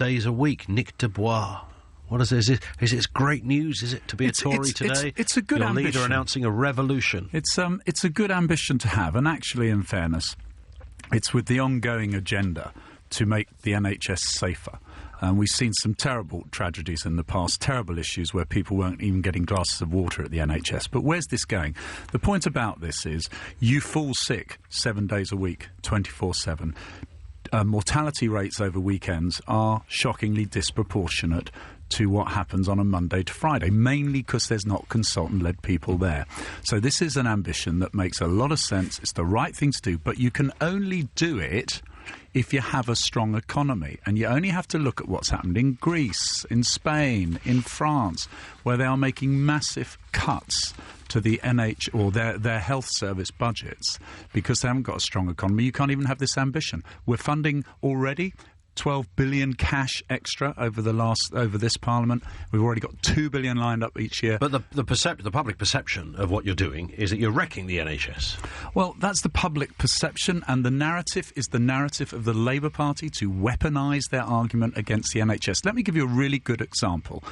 days a week. Nick Dubois. What is it? Is it great news? Is it to be a Tory today? It's a good ambition. Your leader announcing a revolution. It's a good ambition to have, and actually, in fairness, it's with the ongoing agenda to make the NHS safer. We've seen some terrible tragedies in the past, terrible issues where people weren't even getting glasses of water at the NHS. But where's this going? The point about this is you fall sick 7 days a week, 24/7. Mortality rates over weekends are shockingly disproportionate to what happens on a Monday to Friday, mainly because there's not consultant-led people there. So this is an ambition that makes a lot of sense. It's the right thing to do, but you can only do it if you have a strong economy. And you only have to look at what's happened in Greece, in Spain, in France, where they are making massive cuts to the or their health service budgets because they haven't got a strong economy. You can't even have this ambition. We're funding already 12 billion cash extra over this Parliament. We've already got 2 billion lined up each year. But the public perception of what you're doing is that you're wrecking the NHS. Well, that's the public perception, and the narrative is the narrative of the Labour Party to weaponise their argument against the NHS. Let me give you a really good example.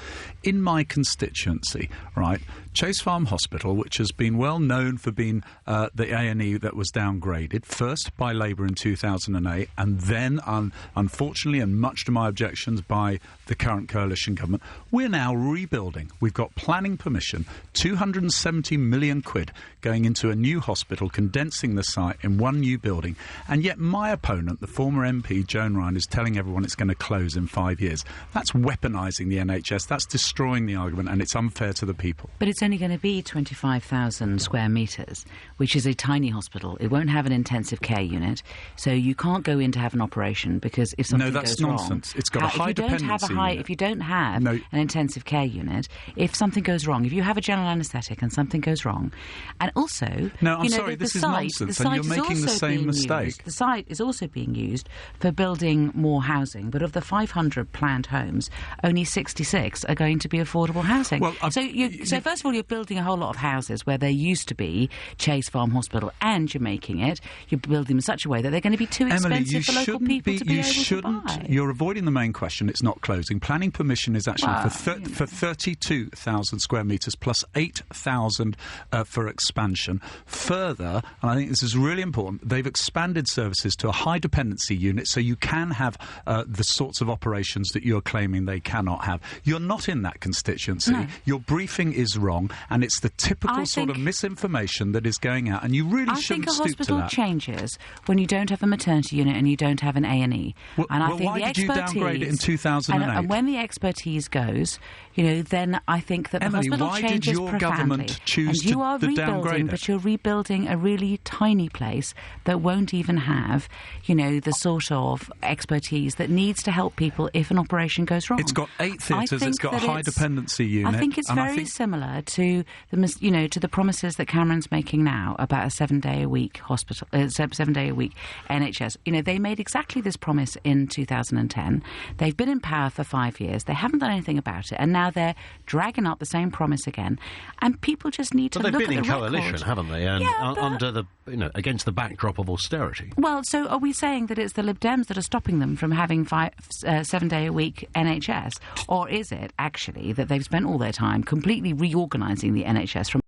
In my constituency, right, Chase Farm Hospital, which has been well known for being the A&E that was downgraded, first by Labour in 2008, and then, unfortunately, and much to my objections, by the current coalition government, we're now rebuilding. We've got planning permission, 270 million quid going into a new hospital, condensing the site in one new building, and yet my opponent, the former MP, Joan Ryan, is telling everyone it's going to close in 5 years. That's weaponising the NHS, that's destroying the argument, and it's unfair to the people. But it's only going to be 25,000 square metres, which is a tiny hospital. It won't have an intensive care unit, so you can't go in to have an operation because if something that's goes nonsense. wrong, it's got a high dependency unit. If you don't have an intensive care unit, if something goes wrong, if you have a general anaesthetic and something goes wrong, and also... No, I'm sorry, this is nonsense, and you're making the same mistake. The site is also being used for building more housing, but of the 500 planned homes, only 66 are going to be affordable housing. Well, so first of all, you're building a whole lot of houses where there used to be Chase Farm Hospital, and you're building them in such a way that they're going to be too expensive for local people to be able to buy. You're avoiding the main question. It's not closing. Planning permission is actually for 32,000 square metres plus 8,000 for expansion. Further, and I think this is really important, they've expanded services to a high dependency unit so you can have the sorts of operations that you're claiming they cannot have. You're not in that constituency. No. Your briefing is wrong, and it's the typical sort of misinformation that is going out, and you really shouldn't stoop to that. I think a hospital changes when you don't have a maternity unit and you don't have an A&E. Why did you downgrade it in 2008? And when the expertise goes, then I think that Emily, the hospital why changes did your profoundly. government choose and you are to rebuilding, downgrade it? but you're rebuilding a really tiny place that won't even have, the sort of expertise that needs to help people if an operation goes wrong. It's got 8 theatres. It's got a high dependency unit. I think it's very similar to the promises that Cameron's making now about a 7-day-a-week hospital, 7-day-a-week NHS. They made exactly this promise in 2010. They've been in power for 5 years. They haven't done anything about it, and now they're dragging up the same promise again. And people just need to look at the record. But they've been in coalition, haven't they? And under the against the backdrop of austerity. Well, so are we saying that it's the Lib Dems that are stopping them from having 7-day-a-week NHS, or is it actually that they've spent all their time completely reorganising the NHS from